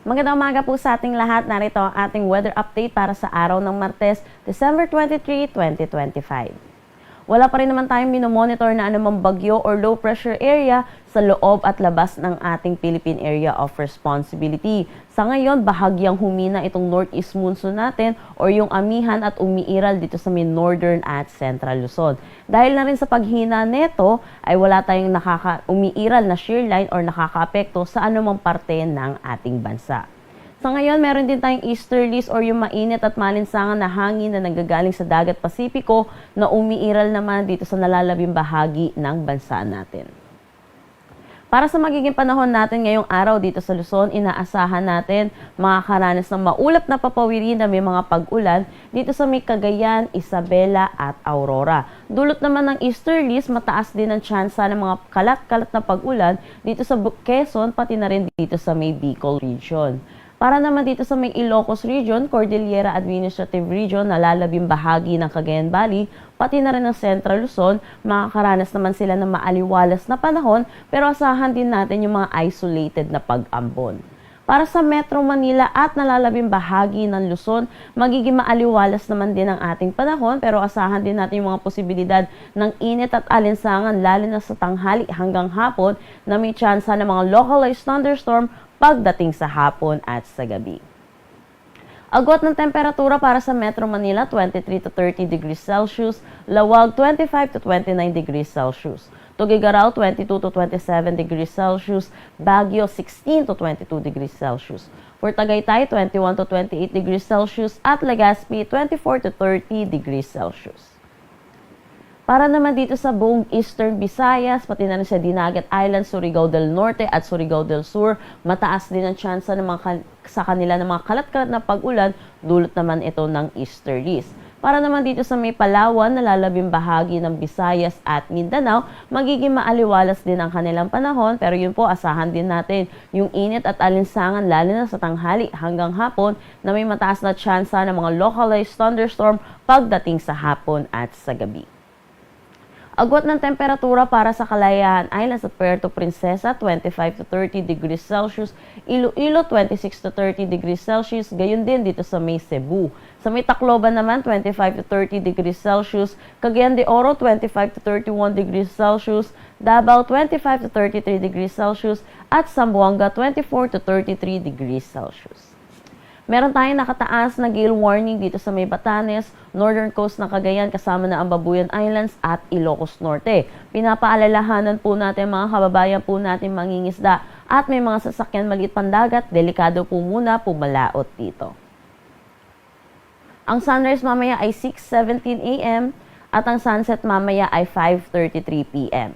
Magandang umaga po sa ating lahat. Narito ang ating weather update para sa araw ng Martes, December 23, 2025. Wala pa rin naman tayong minomonitor na anumang bagyo or low pressure area sa loob at labas ng ating Philippine Area of Responsibility. Sa ngayon, bahagyang humina itong northeast monsoon natin or yung amihan at umiiral dito sa may northern at central Luzon. Dahil na rin sa paghina neto, ay wala tayong umiiral na shear line or nakakaapekto sa anumang parte ng ating bansa. Sa ngayon, meron din tayong easterlies or yung mainit at malinsangan na hangin na nanggagaling sa dagat Pasipiko na umiiral naman dito sa nalalabing bahagi ng bansa natin. Para sa magiging panahon natin ngayong araw dito sa Luzon, inaasahan natin makakaranas ng maulap na papawirin na may mga pag-ulan dito sa may Cagayan, Isabela at Aurora. Dulot naman ng easterlies, mataas din ang tsansa ng mga kalat-kalat na pag-ulan dito sa Quezon pati na rin dito sa may Bicol region. Para naman dito sa may Ilocos Region, Cordillera Administrative Region, nalalabing bahagi ng Cagayan Valley, pati na rin ng Central Luzon, makakaranas naman sila ng maaliwalas na panahon, pero asahan din natin yung mga isolated na pag-ambon. Para sa Metro Manila at nalalabing bahagi ng Luzon, magiging maaliwalas naman din ang ating panahon, pero asahan din natin yung mga posibilidad ng init at alinsangan, lalo na sa tanghali hanggang hapon, na may tsansa ng mga localized thunderstorm pagdating sa hapon at sa gabi. Agwat ng temperatura para sa Metro Manila, 23 to 30 degrees Celsius, Lawag 25 to 29 degrees Celsius, Tuguegarao 22 to 27 degrees Celsius, Baguio 16 to 22 degrees Celsius, for Tagaytay 21 to 28 degrees Celsius at Legazpi 24 to 30 degrees Celsius. Para naman dito sa buong Eastern Visayas, pati na rin sa Dinagat Island, Surigao del Norte at Surigao del Sur, mataas din ang tsansa sa kanila ng mga kalat-kalat na pag-ulan, dulot naman ito ng easterlies. Para naman dito sa may Palawan, nalalabing bahagi ng Visayas at Mindanao, magiging maaliwalas din ang kanilang panahon, pero yun po, asahan din natin yung init at alinsangan lalo na sa tanghali hanggang hapon na may mataas na tsansa ng mga localized thunderstorm pagdating sa hapon at sa gabi. Agwat ng temperatura para sa Kalayaan Islands at Puerto Princesa, 25 to 30 degrees Celsius, Iloilo 26 to 30 degrees Celsius, gayon din dito sa may Cebu. Sa may Tacloban naman, 25 to 30 degrees Celsius, Cagayan de Oro 25 to 31 degrees Celsius, Davao 25 to 33 degrees Celsius, at Zamboanga 24 to 33 degrees Celsius. Meron tayong nakataas na gale warning dito sa may Batanes, northern coast ng Cagayan kasama na ang Babuyan Islands at Ilocos Norte. Pinapaalalahanan po natin mga kababayan po natin mangingisda at may mga sasakyan maliit pandagat, delikado po muna pumalaot dito. Ang sunrise mamaya ay 6:17 a.m. at ang sunset mamaya ay 5:33 p.m.